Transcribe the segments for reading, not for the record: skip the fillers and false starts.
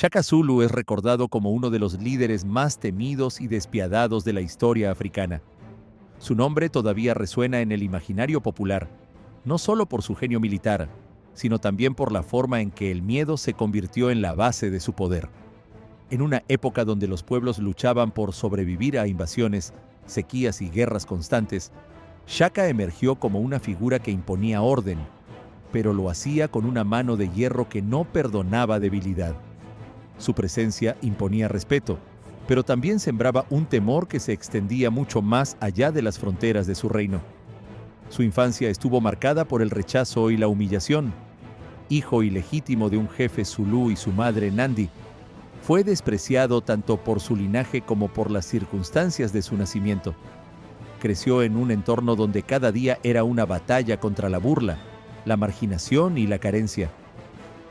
Shaka Zulu es recordado como uno de los líderes más temidos y despiadados de la historia africana. Su nombre todavía resuena en el imaginario popular, no solo por su genio militar, sino también por la forma en que el miedo se convirtió en la base de su poder. En una época donde los pueblos luchaban por sobrevivir a invasiones, sequías y guerras constantes, Shaka emergió como una figura que imponía orden, pero lo hacía con una mano de hierro que no perdonaba debilidad. Su presencia imponía respeto, pero también sembraba un temor que se extendía mucho más allá de las fronteras de su reino. Su infancia estuvo marcada por el rechazo y la humillación. Hijo ilegítimo de un jefe zulú y su madre Nandi, fue despreciado tanto por su linaje como por las circunstancias de su nacimiento. Creció en un entorno donde cada día era una batalla contra la burla, la marginación y la carencia.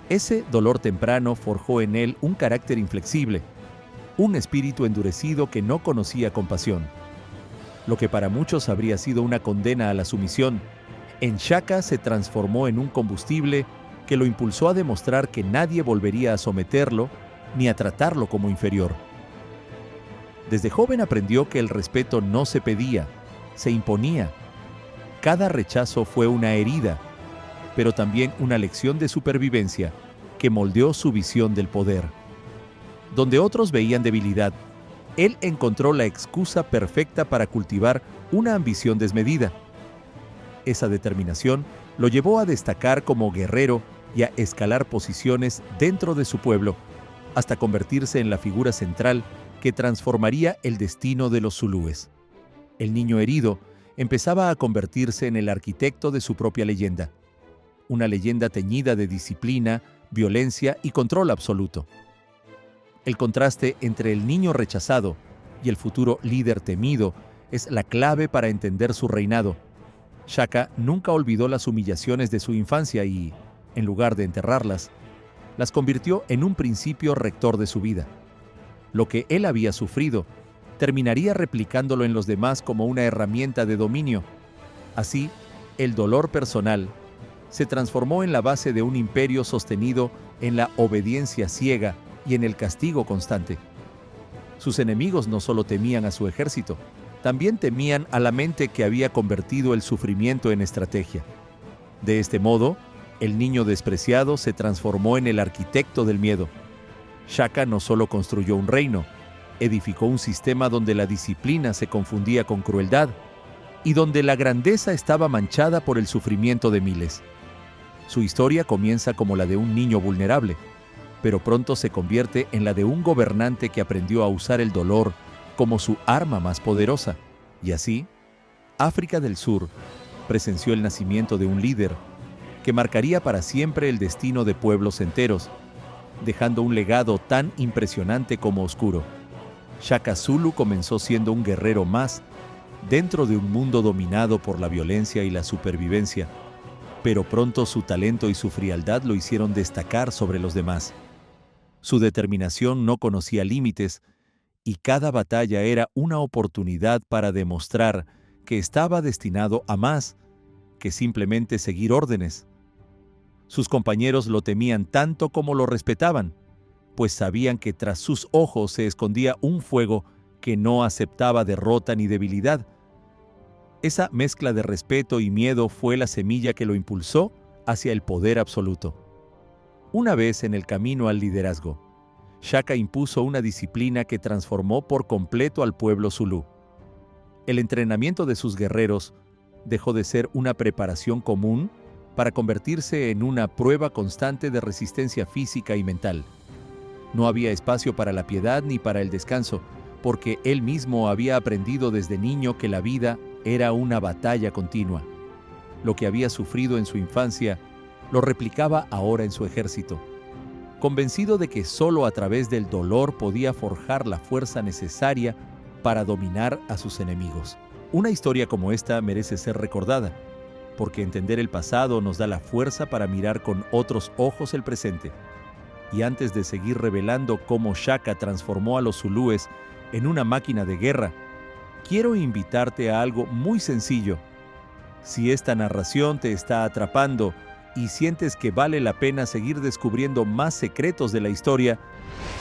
Ese dolor temprano forjó en él un carácter inflexible, un espíritu endurecido que no conocía compasión. Lo que para muchos habría sido una condena a la sumisión, en Shaka se transformó en un combustible que lo impulsó a demostrar que nadie volvería a someterlo ni a tratarlo como inferior. Desde joven aprendió que el respeto no se pedía, se imponía. Cada rechazo fue una herida, pero también una lección de supervivencia que moldeó su visión del poder. Donde otros veían debilidad, él encontró la excusa perfecta para cultivar una ambición desmedida. Esa determinación lo llevó a destacar como guerrero y a escalar posiciones dentro de su pueblo, hasta convertirse en la figura central que transformaría el destino de los zulúes. El niño herido empezaba a convertirse en el arquitecto de su propia leyenda, una leyenda teñida de disciplina, violencia y control absoluto. El contraste entre el niño rechazado y el futuro líder temido es la clave para entender su reinado. Shaka nunca olvidó las humillaciones de su infancia y, en lugar de enterrarlas, las convirtió en un principio rector de su vida. Lo que él había sufrido, terminaría replicándolo en los demás como una herramienta de dominio. Así, el dolor personal se transformó en la base de un imperio sostenido en la obediencia ciega y en el castigo constante. Sus enemigos no solo temían a su ejército, también temían a la mente que había convertido el sufrimiento en estrategia. De este modo, el niño despreciado se transformó en el arquitecto del miedo. Shaka no solo construyó un reino, edificó un sistema donde la disciplina se confundía con crueldad y donde la grandeza estaba manchada por el sufrimiento de miles. Su historia comienza como la de un niño vulnerable, pero pronto se convierte en la de un gobernante que aprendió a usar el dolor como su arma más poderosa. Y así, África del Sur presenció el nacimiento de un líder que marcaría para siempre el destino de pueblos enteros, dejando un legado tan impresionante como oscuro. Shaka Zulu comenzó siendo un guerrero más dentro de un mundo dominado por la violencia y la supervivencia, pero pronto su talento y su frialdad lo hicieron destacar sobre los demás. Su determinación no conocía límites y cada batalla era una oportunidad para demostrar que estaba destinado a más que simplemente seguir órdenes. Sus compañeros lo temían tanto como lo respetaban, pues sabían que tras sus ojos se escondía un fuego que no aceptaba derrota ni debilidad. Esa mezcla de respeto y miedo fue la semilla que lo impulsó hacia el poder absoluto. Una vez en el camino al liderazgo, Shaka impuso una disciplina que transformó por completo al pueblo zulú. El entrenamiento de sus guerreros dejó de ser una preparación común para convertirse en una prueba constante de resistencia física y mental. No había espacio para la piedad ni para el descanso, porque él mismo había aprendido desde niño que la vida era una batalla continua. Lo que había sufrido en su infancia lo replicaba ahora en su ejército, convencido de que solo a través del dolor podía forjar la fuerza necesaria para dominar a sus enemigos. Una historia como esta merece ser recordada, porque entender el pasado nos da la fuerza para mirar con otros ojos el presente. Y antes de seguir revelando cómo Shaka transformó a los zulúes en una máquina de guerra, quiero invitarte a algo muy sencillo. Si esta narración te está atrapando y sientes que vale la pena seguir descubriendo más secretos de la historia,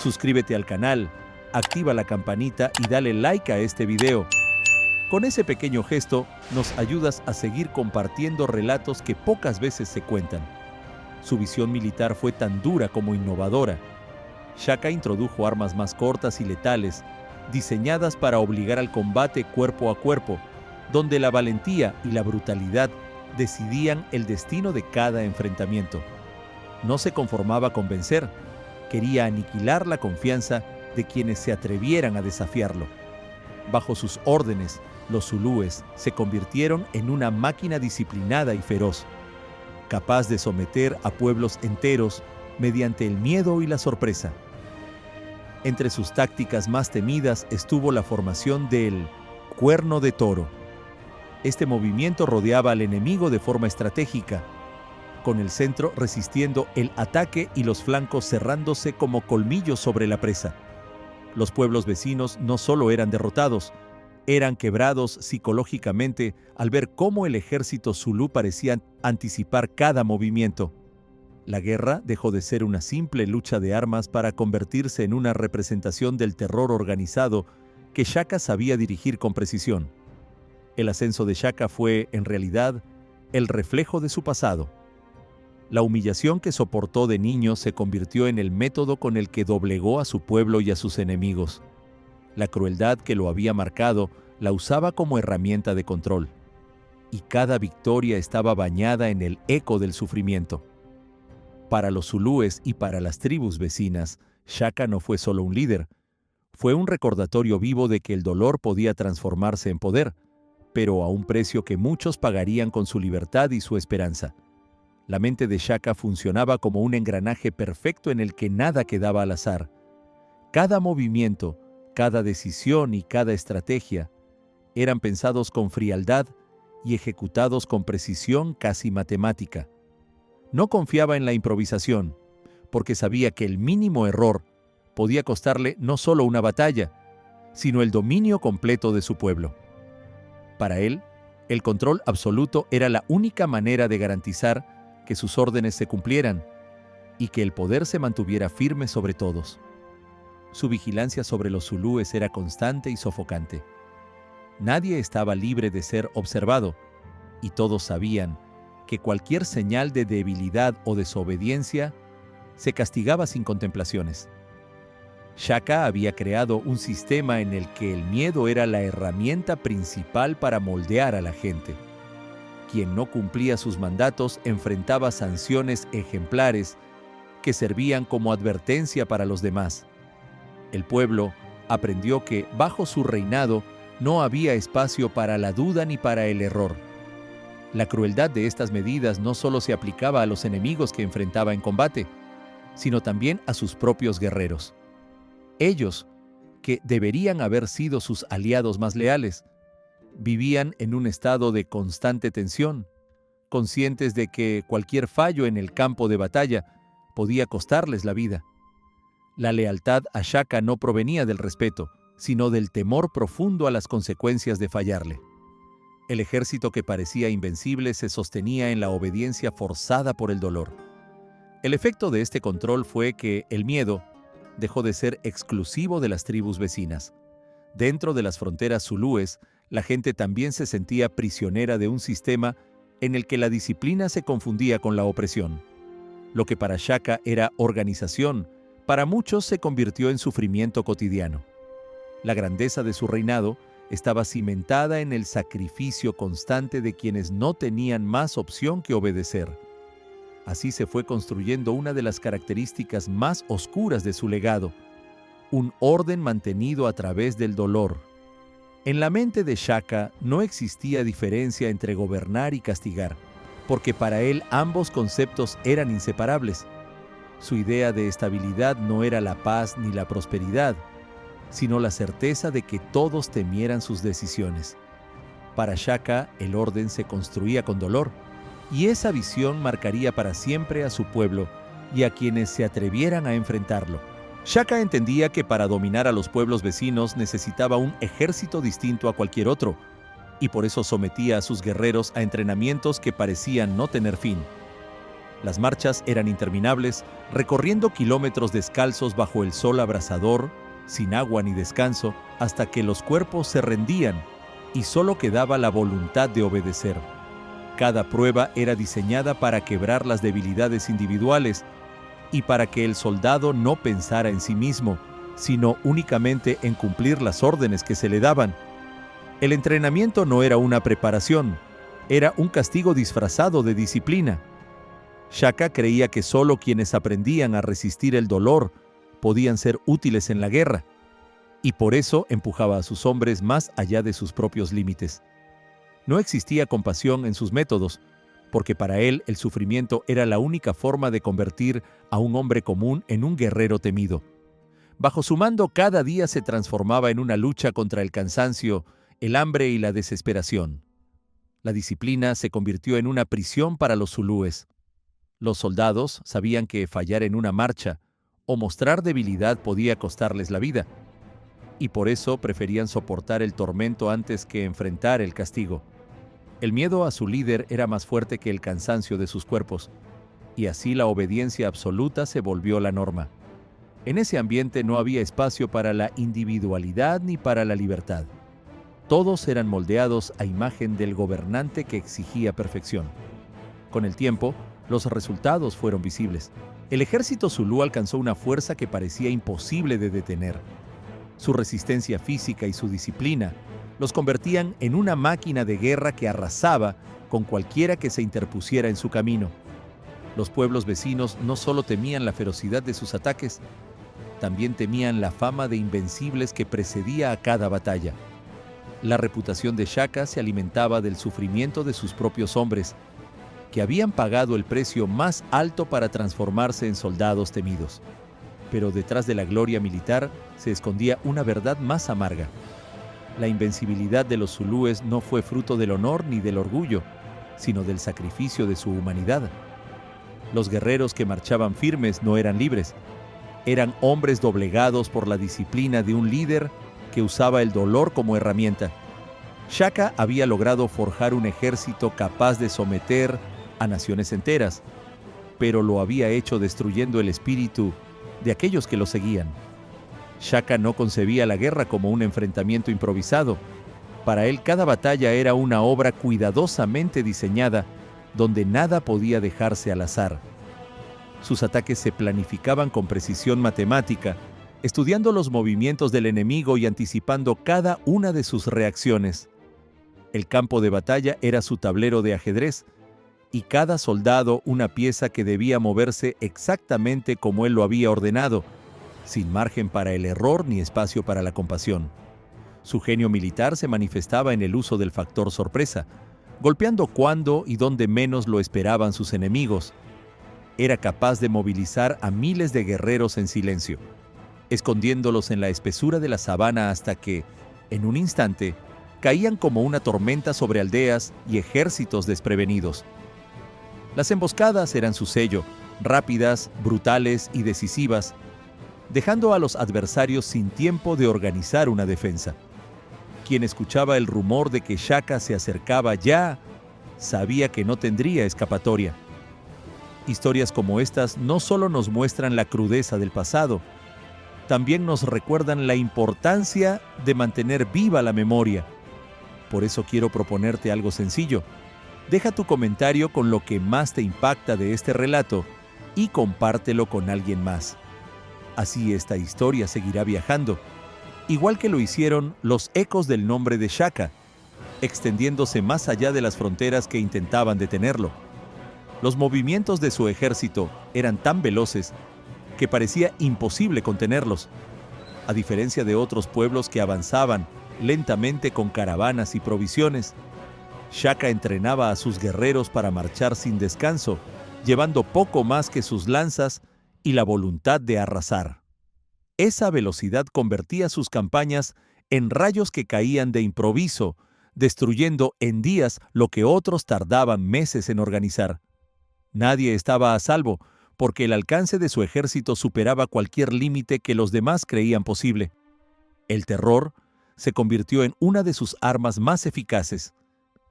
suscríbete al canal, activa la campanita y dale like a este video. Con ese pequeño gesto nos ayudas a seguir compartiendo relatos que pocas veces se cuentan. Su visión militar fue tan dura como innovadora. Shaka introdujo armas más cortas y letales, diseñadas para obligar al combate cuerpo a cuerpo, donde la valentía y la brutalidad decidían el destino de cada enfrentamiento. No se conformaba con vencer, quería aniquilar la confianza de quienes se atrevieran a desafiarlo. Bajo sus órdenes, los zulúes se convirtieron en una máquina disciplinada y feroz, capaz de someter a pueblos enteros mediante el miedo y la sorpresa. Entre sus tácticas más temidas estuvo la formación del cuerno de toro. Este movimiento rodeaba al enemigo de forma estratégica, con el centro resistiendo el ataque y los flancos cerrándose como colmillos sobre la presa. Los pueblos vecinos no solo eran derrotados, eran quebrados psicológicamente al ver cómo el ejército zulú parecía anticipar cada movimiento. La guerra dejó de ser una simple lucha de armas para convertirse en una representación del terror organizado que Shaka sabía dirigir con precisión. El ascenso de Shaka fue, en realidad, el reflejo de su pasado. La humillación que soportó de niño se convirtió en el método con el que doblegó a su pueblo y a sus enemigos. La crueldad que lo había marcado la usaba como herramienta de control, y cada victoria estaba bañada en el eco del sufrimiento. Para los zulúes y para las tribus vecinas, Shaka no fue solo un líder, fue un recordatorio vivo de que el dolor podía transformarse en poder, pero a un precio que muchos pagarían con su libertad y su esperanza. La mente de Shaka funcionaba como un engranaje perfecto en el que nada quedaba al azar. Cada movimiento, cada decisión y cada estrategia eran pensados con frialdad y ejecutados con precisión casi matemática. No confiaba en la improvisación, porque sabía que el mínimo error podía costarle no solo una batalla, sino el dominio completo de su pueblo. Para él, el control absoluto era la única manera de garantizar que sus órdenes se cumplieran y que el poder se mantuviera firme sobre todos. Su vigilancia sobre los zulúes era constante y sofocante. Nadie estaba libre de ser observado, y todos sabían que cualquier señal de debilidad o desobediencia se castigaba sin contemplaciones. Shaka había creado un sistema en el que el miedo era la herramienta principal para moldear a la gente. Quien no cumplía sus mandatos enfrentaba sanciones ejemplares que servían como advertencia para los demás. El pueblo aprendió que, bajo su reinado, no había espacio para la duda ni para el error. La crueldad de estas medidas no solo se aplicaba a los enemigos que enfrentaba en combate, sino también a sus propios guerreros. Ellos, que deberían haber sido sus aliados más leales, vivían en un estado de constante tensión, conscientes de que cualquier fallo en el campo de batalla podía costarles la vida. La lealtad a Shaka no provenía del respeto, sino del temor profundo a las consecuencias de fallarle. El ejército que parecía invencible se sostenía en la obediencia forzada por el dolor. El efecto de este control fue que el miedo dejó de ser exclusivo de las tribus vecinas. Dentro de las fronteras zulúes, la gente también se sentía prisionera de un sistema en el que la disciplina se confundía con la opresión. Lo que para Shaka era organización, para muchos se convirtió en sufrimiento cotidiano. La grandeza de su reinado estaba cimentada en el sacrificio constante de quienes no tenían más opción que obedecer. Así se fue construyendo una de las características más oscuras de su legado, un orden mantenido a través del dolor. En la mente de Shaka no existía diferencia entre gobernar y castigar, porque para él ambos conceptos eran inseparables. Su idea de estabilidad no era la paz ni la prosperidad, sino la certeza de que todos temieran sus decisiones. Para Shaka, el orden se construía con dolor, y esa visión marcaría para siempre a su pueblo y a quienes se atrevieran a enfrentarlo. Shaka entendía que para dominar a los pueblos vecinos necesitaba un ejército distinto a cualquier otro, y por eso sometía a sus guerreros a entrenamientos que parecían no tener fin. Las marchas eran interminables, recorriendo kilómetros descalzos bajo el sol abrasador, sin agua ni descanso, hasta que los cuerpos se rendían y solo quedaba la voluntad de obedecer. Cada prueba era diseñada para quebrar las debilidades individuales y para que el soldado no pensara en sí mismo, sino únicamente en cumplir las órdenes que se le daban. El entrenamiento no era una preparación, era un castigo disfrazado de disciplina. Shaka creía que solo quienes aprendían a resistir el dolor podían ser útiles en la guerra, y por eso empujaba a sus hombres más allá de sus propios límites. No existía compasión en sus métodos, porque para él el sufrimiento era la única forma de convertir a un hombre común en un guerrero temido. Bajo su mando, cada día se transformaba en una lucha contra el cansancio, el hambre y la desesperación. La disciplina se convirtió en una prisión para los zulúes. Los soldados sabían que fallar en una marcha o mostrar debilidad podía costarles la vida, y por eso preferían soportar el tormento antes que enfrentar el castigo. El miedo a su líder era más fuerte que el cansancio de sus cuerpos, y así la obediencia absoluta se volvió la norma. En ese ambiente no había espacio para la individualidad ni para la libertad. Todos eran moldeados a imagen del gobernante que exigía perfección. Con el tiempo, los resultados fueron visibles. El ejército zulú alcanzó una fuerza que parecía imposible de detener. Su resistencia física y su disciplina los convertían en una máquina de guerra que arrasaba con cualquiera que se interpusiera en su camino. Los pueblos vecinos no solo temían la ferocidad de sus ataques, también temían la fama de invencibles que precedía a cada batalla. La reputación de Shaka se alimentaba del sufrimiento de sus propios hombres, que habían pagado el precio más alto para transformarse en soldados temidos. Pero detrás de la gloria militar se escondía una verdad más amarga. La invencibilidad de los zulúes no fue fruto del honor ni del orgullo, sino del sacrificio de su humanidad. Los guerreros que marchaban firmes no eran libres. Eran hombres doblegados por la disciplina de un líder que usaba el dolor como herramienta. Shaka había logrado forjar un ejército capaz de someter a naciones enteras, pero lo había hecho destruyendo el espíritu de aquellos que lo seguían. Shaka no concebía la guerra como un enfrentamiento improvisado. Para él, cada batalla era una obra cuidadosamente diseñada, donde nada podía dejarse al azar. Sus ataques se planificaban con precisión matemática, estudiando los movimientos del enemigo y anticipando cada una de sus reacciones. El campo de batalla era su tablero de ajedrez, y cada soldado una pieza que debía moverse exactamente como él lo había ordenado, sin margen para el error ni espacio para la compasión. Su genio militar se manifestaba en el uso del factor sorpresa, golpeando cuando y donde menos lo esperaban sus enemigos. Era capaz de movilizar a miles de guerreros en silencio, escondiéndolos en la espesura de la sabana hasta que, en un instante, caían como una tormenta sobre aldeas y ejércitos desprevenidos. Las emboscadas eran su sello, rápidas, brutales y decisivas, dejando a los adversarios sin tiempo de organizar una defensa. Quien escuchaba el rumor de que Shaka se acercaba ya, sabía que no tendría escapatoria. Historias como estas no solo nos muestran la crudeza del pasado, también nos recuerdan la importancia de mantener viva la memoria. Por eso quiero proponerte algo sencillo. Deja tu comentario con lo que más te impacta de este relato y compártelo con alguien más. Así esta historia seguirá viajando, igual que lo hicieron los ecos del nombre de Shaka, extendiéndose más allá de las fronteras que intentaban detenerlo. Los movimientos de su ejército eran tan veloces que parecía imposible contenerlos. A diferencia de otros pueblos que avanzaban lentamente con caravanas y provisiones, Shaka entrenaba a sus guerreros para marchar sin descanso, llevando poco más que sus lanzas y la voluntad de arrasar. Esa velocidad convertía sus campañas en rayos que caían de improviso, destruyendo en días lo que otros tardaban meses en organizar. Nadie estaba a salvo, porque el alcance de su ejército superaba cualquier límite que los demás creían posible. El terror se convirtió en una de sus armas más eficaces.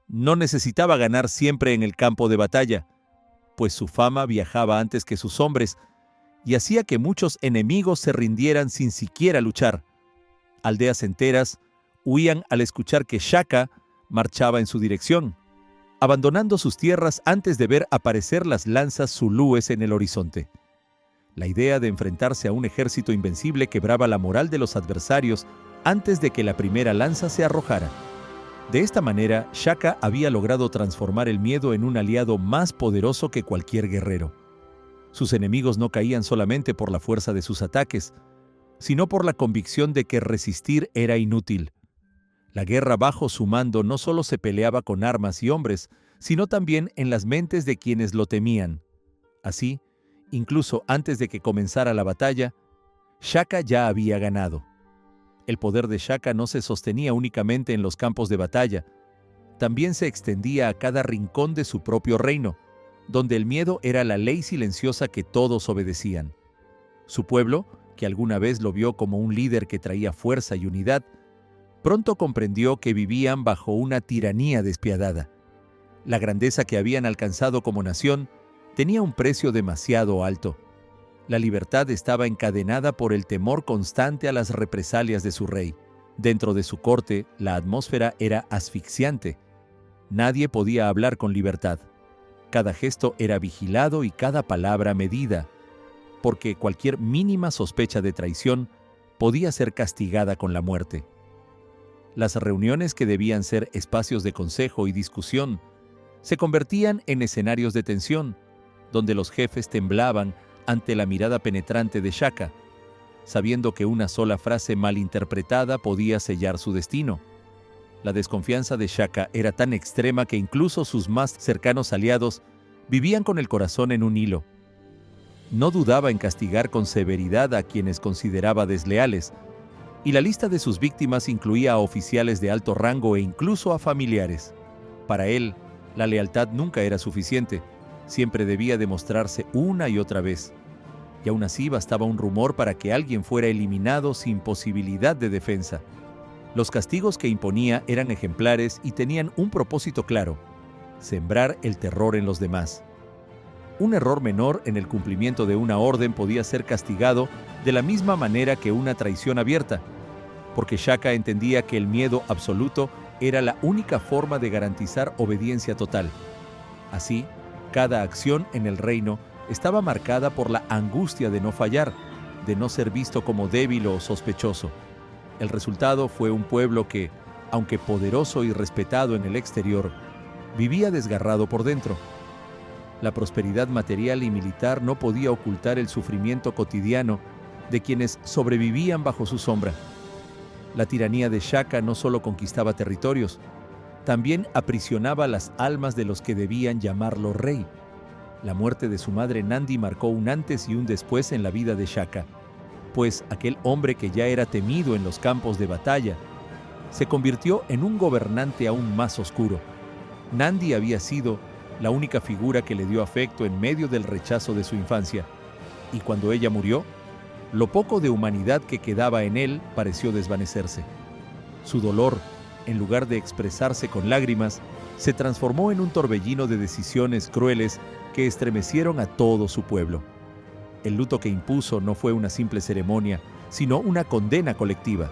No necesitaba ganar siempre en el campo de batalla. pues su fama viajaba antes que sus hombres y hacía que muchos enemigos se rindieran sin siquiera luchar. Aldeas enteras huían al escuchar que Shaka marchaba en su dirección, abandonando sus tierras antes de ver aparecer las lanzas zulúes en el horizonte. La idea de enfrentarse a un ejército invencible quebraba la moral de los adversarios antes de que la primera lanza se arrojara. De esta manera, Shaka había logrado transformar el miedo en un aliado más poderoso que cualquier guerrero. Sus enemigos no caían solamente por la fuerza de sus ataques, sino por la convicción de que resistir era inútil. La guerra bajo su mando no solo se peleaba con armas y hombres, sino también en las mentes de quienes lo temían. Así, incluso antes de que comenzara la batalla, Shaka ya había ganado. El poder de Shaka no se sostenía únicamente en los campos de batalla, también se extendía a cada rincón de su propio reino, donde el miedo era la ley silenciosa que todos obedecían. Su pueblo, que alguna vez lo vio como un líder que traía fuerza y unidad, pronto comprendió que vivían bajo una tiranía despiadada. La grandeza que habían alcanzado como nación tenía un precio demasiado alto. La libertad estaba encadenada por el temor constante a las represalias de su rey. Dentro de su corte, la atmósfera era asfixiante. Nadie podía hablar con libertad. Cada gesto era vigilado y cada palabra medida, porque cualquier mínima sospecha de traición podía ser castigada con la muerte. Las reuniones, que debían ser espacios de consejo y discusión, se convertían en escenarios de tensión, donde los jefes temblaban ante la mirada penetrante de Shaka, sabiendo que una sola frase malinterpretada podía sellar su destino. La desconfianza de Shaka era tan extrema que incluso sus más cercanos aliados vivían con el corazón en un hilo. No dudaba en castigar con severidad a quienes consideraba desleales, y la lista de sus víctimas incluía a oficiales de alto rango e incluso a familiares. Para él, la lealtad nunca era suficiente, siempre debía demostrarse una y otra vez. Y aún así bastaba un rumor para que alguien fuera eliminado sin posibilidad de defensa. Los castigos que imponía eran ejemplares y tenían un propósito claro: sembrar el terror en los demás. Un error menor en el cumplimiento de una orden podía ser castigado de la misma manera que una traición abierta, porque Shaka entendía que el miedo absoluto era la única forma de garantizar obediencia total. Así, cada acción en el reino estaba marcada por la angustia de no fallar, de no ser visto como débil o sospechoso. El resultado fue un pueblo que, aunque poderoso y respetado en el exterior, vivía desgarrado por dentro. La prosperidad material y militar no podía ocultar el sufrimiento cotidiano de quienes sobrevivían bajo su sombra. La tiranía de Shaka no solo conquistaba territorios, también aprisionaba las almas de los que debían llamarlo rey. La muerte de su madre Nandi marcó un antes y un después en la vida de Shaka, pues aquel hombre que ya era temido en los campos de batalla se convirtió en un gobernante aún más oscuro. Nandi había sido la única figura que le dio afecto en medio del rechazo de su infancia, y cuando ella murió, lo poco de humanidad que quedaba en él pareció desvanecerse. Su dolor, en lugar de expresarse con lágrimas, se transformó en un torbellino de decisiones crueles que estremecieron a todo su pueblo. El luto que impuso no fue una simple ceremonia, sino una condena colectiva.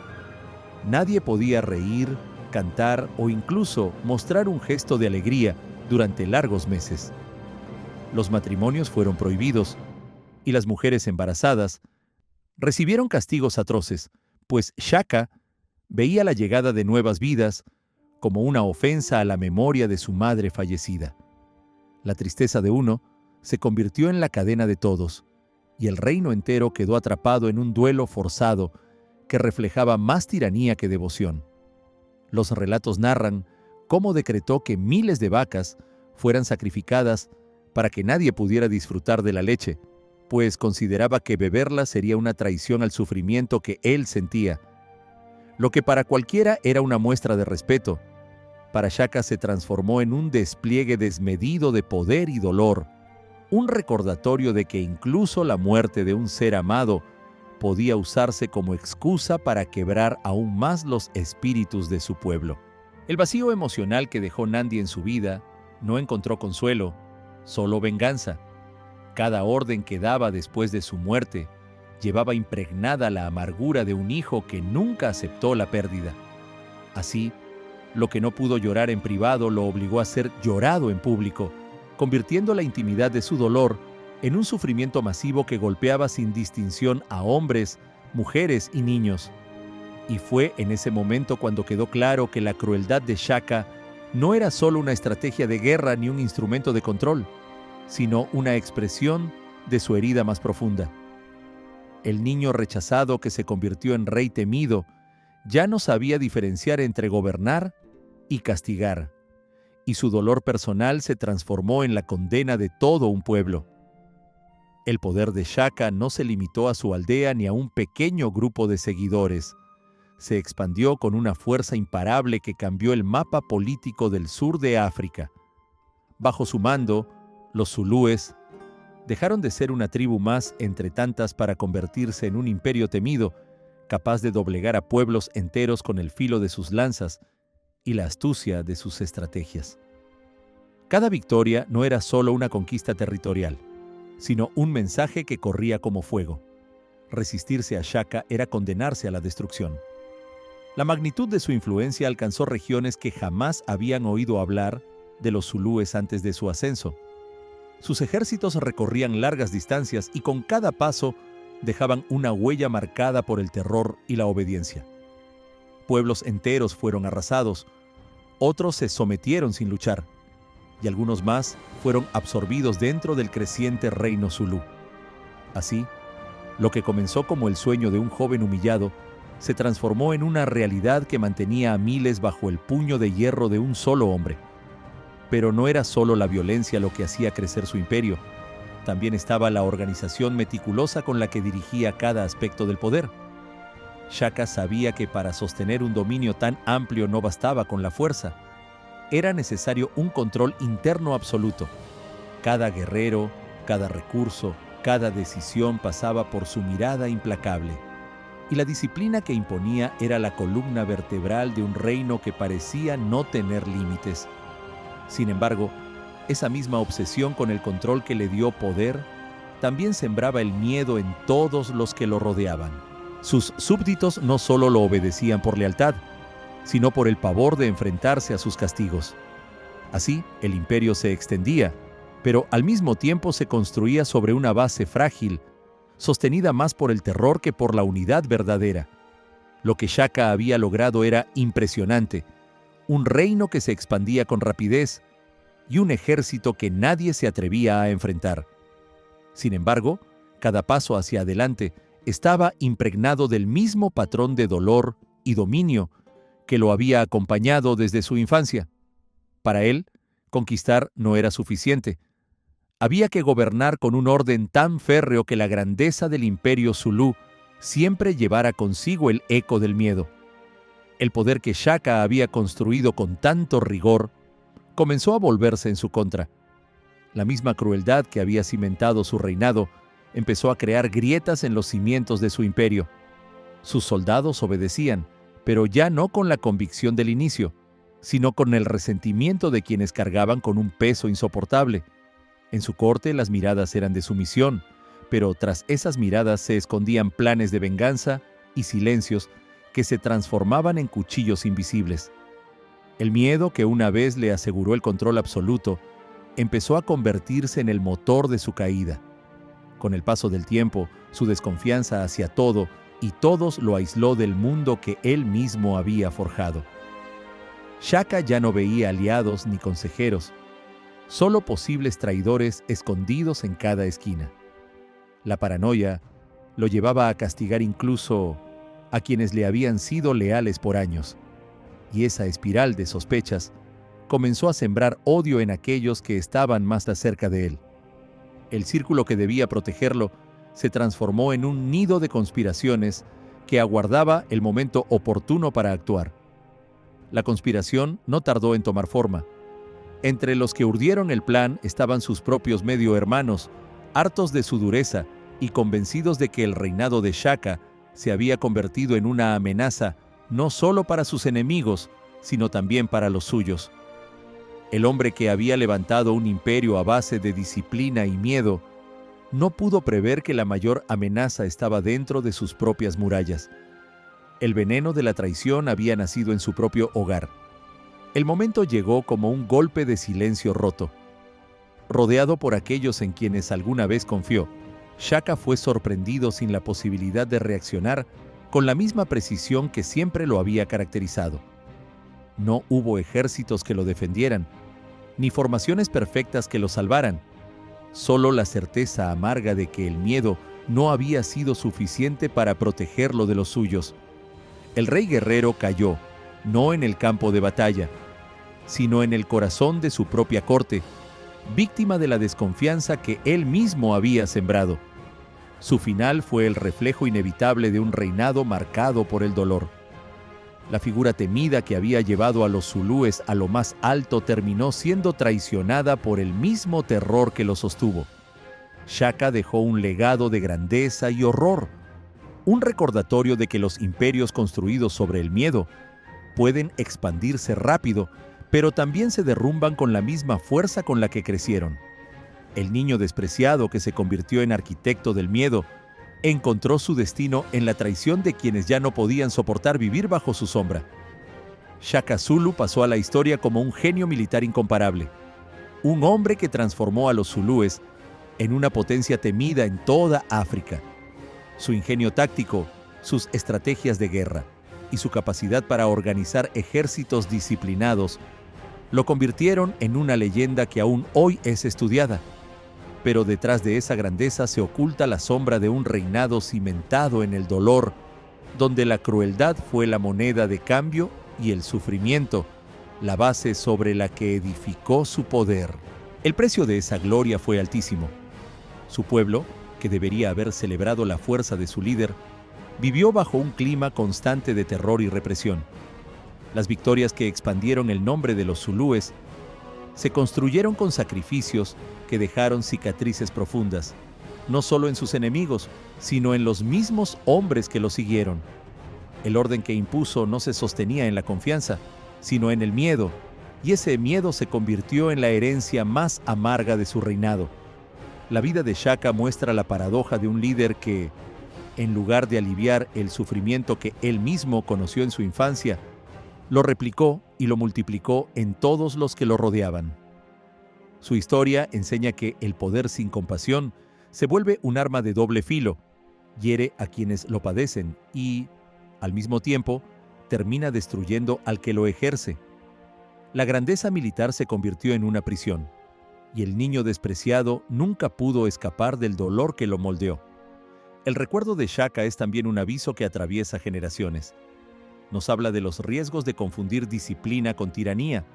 Nadie podía reír, cantar o incluso mostrar un gesto de alegría durante largos meses. Los matrimonios fueron prohibidos y las mujeres embarazadas recibieron castigos atroces, pues Shaka veía la llegada de nuevas vidas como una ofensa a la memoria de su madre fallecida. La tristeza de uno se convirtió en la cadena de todos, y el reino entero quedó atrapado en un duelo forzado que reflejaba más tiranía que devoción. Los relatos narran cómo decretó que miles de vacas fueran sacrificadas para que nadie pudiera disfrutar de la leche, pues consideraba que beberla sería una traición al sufrimiento que él sentía. Lo que para cualquiera era una muestra de respeto, para Shaka se transformó en un despliegue desmedido de poder y dolor, un recordatorio de que incluso la muerte de un ser amado podía usarse como excusa para quebrar aún más los espíritus de su pueblo. El vacío emocional que dejó Nandi en su vida no encontró consuelo, solo venganza. Cada orden que daba después de su muerte llevaba impregnada la amargura de un hijo que nunca aceptó la pérdida. Así, lo que no pudo llorar en privado lo obligó a ser llorado en público, convirtiendo la intimidad de su dolor en un sufrimiento masivo que golpeaba sin distinción a hombres, mujeres y niños. Y fue en ese momento cuando quedó claro que la crueldad de Shaka no era solo una estrategia de guerra ni un instrumento de control, sino una expresión de su herida más profunda. El niño rechazado que se convirtió en rey temido ya no sabía diferenciar entre gobernar y castigar, y su dolor personal se transformó en la condena de todo un pueblo. El poder de Shaka no se limitó a su aldea ni a un pequeño grupo de seguidores. Se expandió con una fuerza imparable que cambió el mapa político del sur de África. Bajo su mando, los zulúes dejaron de ser una tribu más entre tantas para convertirse en un imperio temido, capaz de doblegar a pueblos enteros con el filo de sus lanzas y la astucia de sus estrategias. Cada victoria no era solo una conquista territorial, sino un mensaje que corría como fuego. Resistirse a Shaka era condenarse a la destrucción. La magnitud de su influencia alcanzó regiones que jamás habían oído hablar de los zulúes antes de su ascenso. Sus ejércitos recorrían largas distancias y con cada paso dejaban una huella marcada por el terror y la obediencia. Pueblos enteros fueron arrasados, otros se sometieron sin luchar, y algunos más fueron absorbidos dentro del creciente reino zulú. Así, lo que comenzó como el sueño de un joven humillado se transformó en una realidad que mantenía a miles bajo el puño de hierro de un solo hombre. Pero no era solo la violencia lo que hacía crecer su imperio, también estaba la organización meticulosa con la que dirigía cada aspecto del poder. Shaka sabía que para sostener un dominio tan amplio no bastaba con la fuerza. Era necesario un control interno absoluto. Cada guerrero, cada recurso, cada decisión pasaba por su mirada implacable. Y la disciplina que imponía era la columna vertebral de un reino que parecía no tener límites. Sin embargo, esa misma obsesión con el control que le dio poder también sembraba el miedo en todos los que lo rodeaban. Sus súbditos no solo lo obedecían por lealtad, sino por el pavor de enfrentarse a sus castigos. Así, el imperio se extendía, pero al mismo tiempo se construía sobre una base frágil, sostenida más por el terror que por la unidad verdadera. Lo que Shaka había logrado era impresionante: un reino que se expandía con rapidez y un ejército que nadie se atrevía a enfrentar. Sin embargo, cada paso hacia adelante estaba impregnado del mismo patrón de dolor y dominio que lo había acompañado desde su infancia. Para él, conquistar no era suficiente. Había que gobernar con un orden tan férreo que la grandeza del imperio zulú siempre llevara consigo el eco del miedo. El poder que Shaka había construido con tanto rigor comenzó a volverse en su contra. La misma crueldad que había cimentado su reinado empezó a crear grietas en los cimientos de su imperio. Sus soldados obedecían, pero ya no con la convicción del inicio, sino con el resentimiento de quienes cargaban con un peso insoportable. En su corte las miradas eran de sumisión, pero tras esas miradas se escondían planes de venganza y silencios que se transformaban en cuchillos invisibles. El miedo que una vez le aseguró el control absoluto empezó a convertirse en el motor de su caída. Con el paso del tiempo, su desconfianza hacia todo y todos lo aisló del mundo que él mismo había forjado. Shaka ya no veía aliados ni consejeros, solo posibles traidores escondidos en cada esquina. La paranoia lo llevaba a castigar incluso a quienes le habían sido leales por años, y esa espiral de sospechas comenzó a sembrar odio en aquellos que estaban más cerca de él. El círculo que debía protegerlo se transformó en un nido de conspiraciones que aguardaba el momento oportuno para actuar. La conspiración no tardó en tomar forma. Entre los que urdieron el plan estaban sus propios medio hermanos, hartos de su dureza y convencidos de que el reinado de Shaka se había convertido en una amenaza no solo para sus enemigos, sino también para los suyos. El hombre que había levantado un imperio a base de disciplina y miedo, no pudo prever que la mayor amenaza estaba dentro de sus propias murallas. El veneno de la traición había nacido en su propio hogar. El momento llegó como un golpe de silencio roto. Rodeado por aquellos en quienes alguna vez confió, Shaka fue sorprendido sin la posibilidad de reaccionar con la misma precisión que siempre lo había caracterizado. No hubo ejércitos que lo defendieran, ni formaciones perfectas que lo salvaran. Solo la certeza amarga de que el miedo no había sido suficiente para protegerlo de los suyos. El rey guerrero cayó, no en el campo de batalla, sino en el corazón de su propia corte, víctima de la desconfianza que él mismo había sembrado. Su final fue el reflejo inevitable de un reinado marcado por el dolor. La figura temida que había llevado a los zulúes a lo más alto terminó siendo traicionada por el mismo terror que lo sostuvo. Shaka dejó un legado de grandeza y horror, un recordatorio de que los imperios construidos sobre el miedo pueden expandirse rápido, pero también se derrumban con la misma fuerza con la que crecieron. El niño despreciado que se convirtió en arquitecto del miedo encontró su destino en la traición de quienes ya no podían soportar vivir bajo su sombra. Shaka Zulu pasó a la historia como un genio militar incomparable, un hombre que transformó a los zulúes en una potencia temida en toda África. Su ingenio táctico, sus estrategias de guerra y su capacidad para organizar ejércitos disciplinados lo convirtieron en una leyenda que aún hoy es estudiada. Pero detrás de esa grandeza se oculta la sombra de un reinado cimentado en el dolor, donde la crueldad fue la moneda de cambio y el sufrimiento, la base sobre la que edificó su poder. El precio de esa gloria fue altísimo. Su pueblo, que debería haber celebrado la fuerza de su líder, vivió bajo un clima constante de terror y represión. Las victorias que expandieron el nombre de los zulúes se construyeron con sacrificios que dejaron cicatrices profundas, no solo en sus enemigos, sino en los mismos hombres que lo siguieron. El orden que impuso no se sostenía en la confianza, sino en el miedo, y ese miedo se convirtió en la herencia más amarga de su reinado. La vida de Shaka muestra la paradoja de un líder que, en lugar de aliviar el sufrimiento que él mismo conoció en su infancia, lo replicó y lo multiplicó en todos los que lo rodeaban. Su historia enseña que el poder sin compasión se vuelve un arma de doble filo, hiere a quienes lo padecen y, al mismo tiempo, termina destruyendo al que lo ejerce. La grandeza militar se convirtió en una prisión, y el niño despreciado nunca pudo escapar del dolor que lo moldeó. El recuerdo de Shaka es también un aviso que atraviesa generaciones. Nos habla de los riesgos de confundir disciplina con tiranía,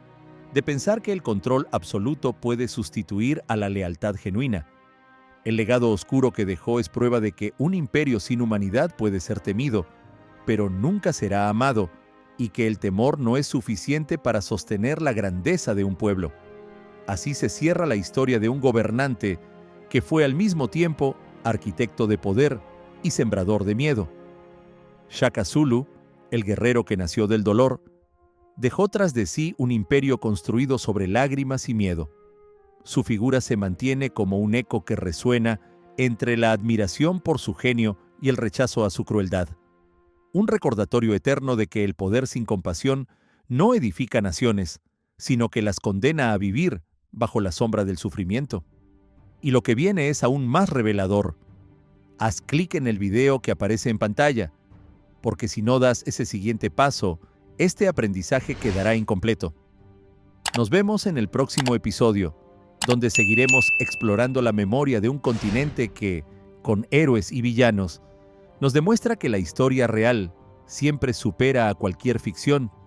de pensar que el control absoluto puede sustituir a la lealtad genuina. El legado oscuro que dejó es prueba de que un imperio sin humanidad puede ser temido, pero nunca será amado, y que el temor no es suficiente para sostener la grandeza de un pueblo. Así se cierra la historia de un gobernante que fue al mismo tiempo arquitecto de poder y sembrador de miedo. Shaka Zulu, el guerrero que nació del dolor, dejó tras de sí un imperio construido sobre lágrimas y miedo. Su figura se mantiene como un eco que resuena entre la admiración por su genio y el rechazo a su crueldad. Un recordatorio eterno de que el poder sin compasión no edifica naciones, sino que las condena a vivir bajo la sombra del sufrimiento. Y lo que viene es aún más revelador. Haz clic en el video que aparece en pantalla, porque si no das ese siguiente paso, este aprendizaje quedará incompleto. Nos vemos en el próximo episodio, donde seguiremos explorando la memoria de un continente que, con héroes y villanos, nos demuestra que la historia real siempre supera a cualquier ficción